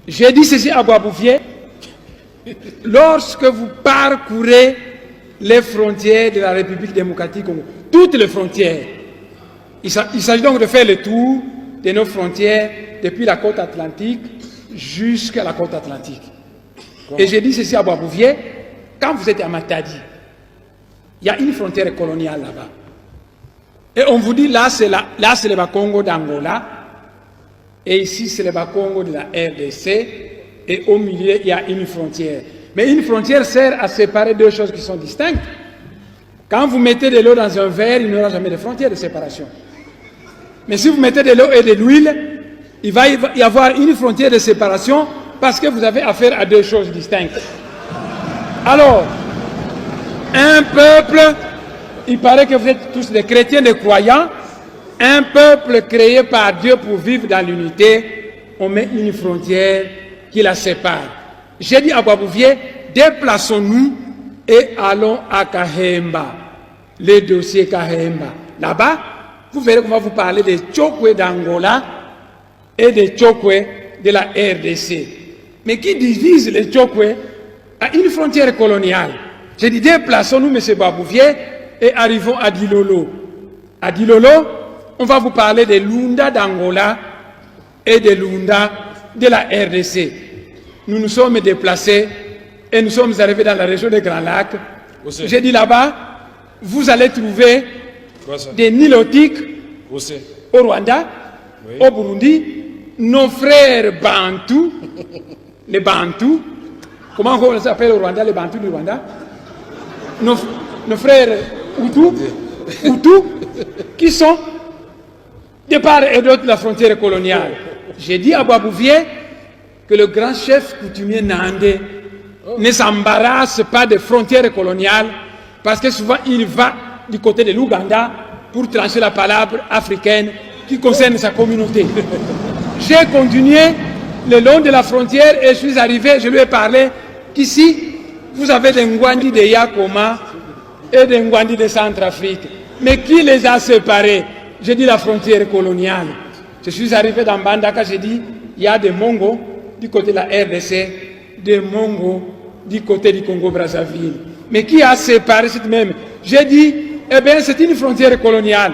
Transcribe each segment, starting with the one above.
J'ai dit ceci à Boisbouvier, lorsque vous parcourez les frontières de la République démocratique Congo, toutes les frontières, il s'agit donc de faire le tour de nos frontières depuis la côte atlantique jusqu'à la côte atlantique. Et j'ai dit ceci à Boisbouvier, quand vous êtes à Matadi, il y a une frontière coloniale là-bas. Et on vous dit, là c'est le Bas-Congo d'Angola, et ici c'est le Bas-Congo de la RDC, et au milieu il y a une frontière. Mais une frontière sert à séparer deux choses qui sont distinctes. Quand vous mettez de l'eau dans un verre, il n'y aura jamais de frontière de séparation. Mais si vous mettez de l'eau et de l'huile, il va y avoir une frontière de séparation parce que vous avez affaire à deux choses distinctes. Alors, un peuple, il paraît que vous êtes tous des chrétiens, des croyants, un peuple créé par Dieu pour vivre dans l'unité, on met une frontière qui la sépare. J'ai dit à Boisbouvier, déplaçons-nous et allons à Kahemba, le dossier Kahemba. Là-bas, vous verrez qu'on va vous parler des Tchokwe d'Angola et des Tchokwe de la RDC. Mais qui divise les Tchokwe à une frontière coloniale? J'ai dit, déplaçons-nous, M. Boisbouvier, et arrivons à Dilolo. À Dilolo, on va vous parler des Lunda d'Angola et des Lunda de la RDC. Nous nous sommes déplacés et nous sommes arrivés dans la région des Grands Lacs. J'ai dit là-bas, vous allez trouver des Nilotiques au Rwanda, au Burundi, nos frères Bantous, les Bantous, comment on les appelle au Rwanda, les Bantous du Rwanda, nos frères Hutus, qui sont de part et d'autre de la frontière coloniale. J'ai dit à Boisbouvier que le grand chef coutumier Nandé ne s'embarrasse pas des frontières coloniales parce que souvent il va du côté de l'Ouganda pour trancher la palabre africaine qui concerne sa communauté. J'ai continué le long de la frontière et je suis arrivé, je lui ai parlé qu'ici, vous avez des Ngwandi de Yakoma et des Ngwandi de Centrafrique. Mais qui les a séparés? J'ai dit la frontière coloniale. Je suis arrivé dans Bandaka, j'ai dit, il y a des Mongos du côté de la RDC, des Mongos du côté du Congo-Brazzaville. Mais qui a séparé cette même? J'ai dit, eh bien, c'est une frontière coloniale.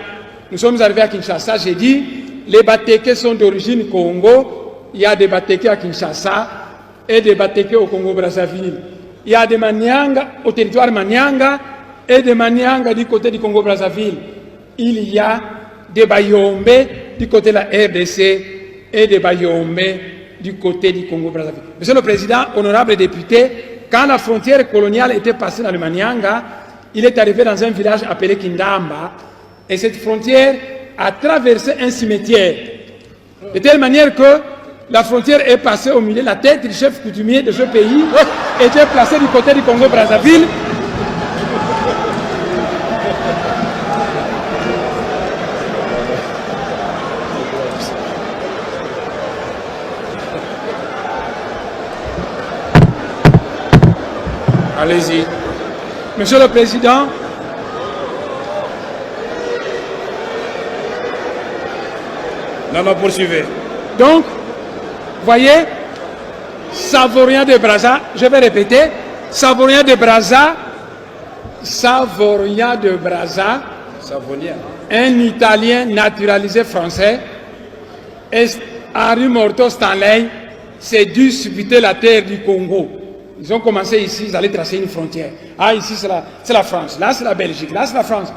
Nous sommes arrivés à Kinshasa, j'ai dit, les Batékés sont d'origine Congo, il y a des Batékés à Kinshasa et des Batékés au Congo-Brazzaville. Il y a des Manianga au territoire Manianga et des Manianga du côté du Congo-Brazzaville. Il y a des Bayombe du côté de la RDC et des Bayombe du côté du Congo-Brazzaville. Monsieur le Président, honorable député, quand la frontière coloniale était passée dans le Manianga, il est arrivé dans un village appelé Kindamba et cette frontière a traversé un cimetière. De telle manière que la frontière est passée au milieu, la tête du chef coutumier de ce pays était placée du côté du Congo-Brazzaville. Allez-y. Monsieur le Président, Non, poursuivez. donc, voyez, Savorien de Brazza, je vais répéter, Savorien de Brazza, un Italien naturalisé français, et Henri Morton Stanley s'est dû subiter la terre du Congo. Ils ont commencé ici, ils allaient tracer une frontière. Ah, ici c'est la France, là c'est la Belgique, là c'est la France.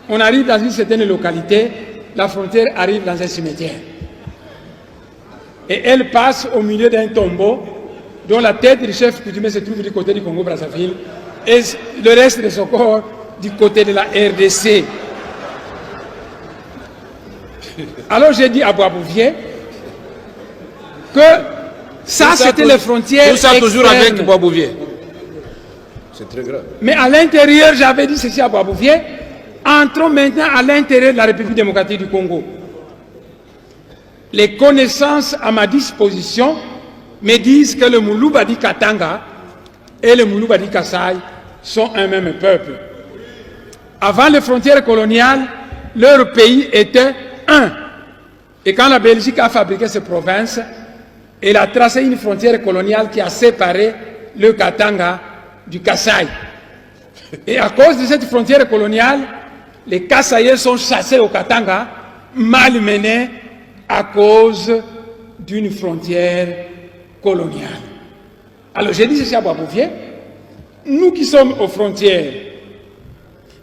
On arrive dans une certaine localité, la frontière arrive dans un cimetière. Et elle passe au milieu d'un tombeau dont la tête du chef coutumier se trouve du côté du Congo-Brazzaville et le reste de son corps du côté de la RDC. Alors j'ai dit à Boisbouvier que ça c'était les frontières Tout ça toujours externes. avec Boisbouvier. C'est très grave. Mais à l'intérieur, j'avais dit ceci à Boisbouvier, entrons maintenant à l'intérieur de la République démocratique du Congo. Les connaissances à ma disposition me disent que le Moulou-Badi Katanga et le Moulou-Badi Kassai sont un même peuple. Avant les frontières coloniales, leur pays était un. Et quand la Belgique a fabriqué ces provinces, il a tracé une frontière coloniale qui a séparé le Katanga du Kasaï. Et à cause de cette frontière coloniale, les Kasaïens sont chassés au Katanga, malmenés à cause d'une frontière coloniale. Alors j'ai dit ceci à Boisbouvier, nous qui sommes aux frontières,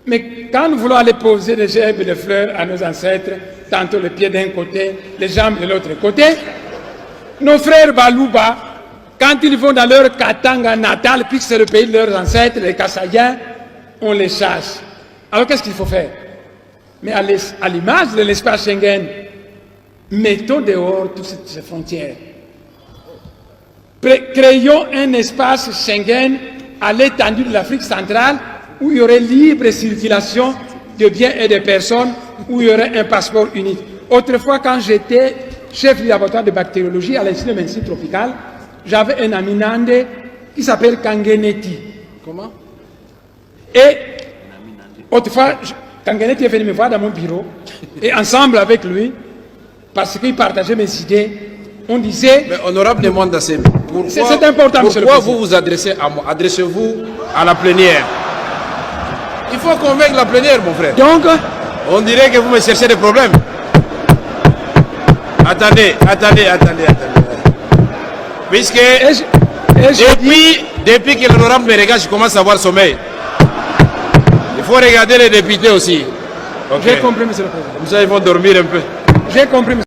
mais quand nous voulons aller poser des gerbes et des fleurs à nos ancêtres, tantôt les pieds d'un côté, les jambes de l'autre côté, nos frères Balouba, quand ils vont dans leur Katanga natal, puisque c'est le pays de leurs ancêtres, les Kasaïens, on les chasse. Alors qu'est-ce qu'il faut faire? Mais à l'image de l'espace Schengen, mettons dehors toutes ces frontières. Créons un espace Schengen à l'étendue de l'Afrique centrale où il y aurait libre circulation de biens et de personnes, où il y aurait un passeport unique. Autrefois, quand j'étais chef du laboratoire de bactériologie à l'Institut de médecine tropicale, j'avais un ami nandé qui s'appelle Kangeneti. Comment? Et autrefois, Kangeneti est venu me voir dans mon bureau, et ensemble avec lui, parce qu'il partageait mes idées, on disait... Mais honorable demande assez. C'est important, monsieur le Pourquoi président. vous vous adressez à moi? Adressez-vous à la plénière. Il faut convaincre la plénière, mon frère. Donc, On dirait que vous me cherchez des problèmes. Attendez. Puisque depuis que l'honorable me regarde, je commence à avoir sommeil. Il faut regarder les députés aussi. Okay. J'ai compris, monsieur le président. Comme ça, ils vont dormir un peu. J'ai compris, monsieur.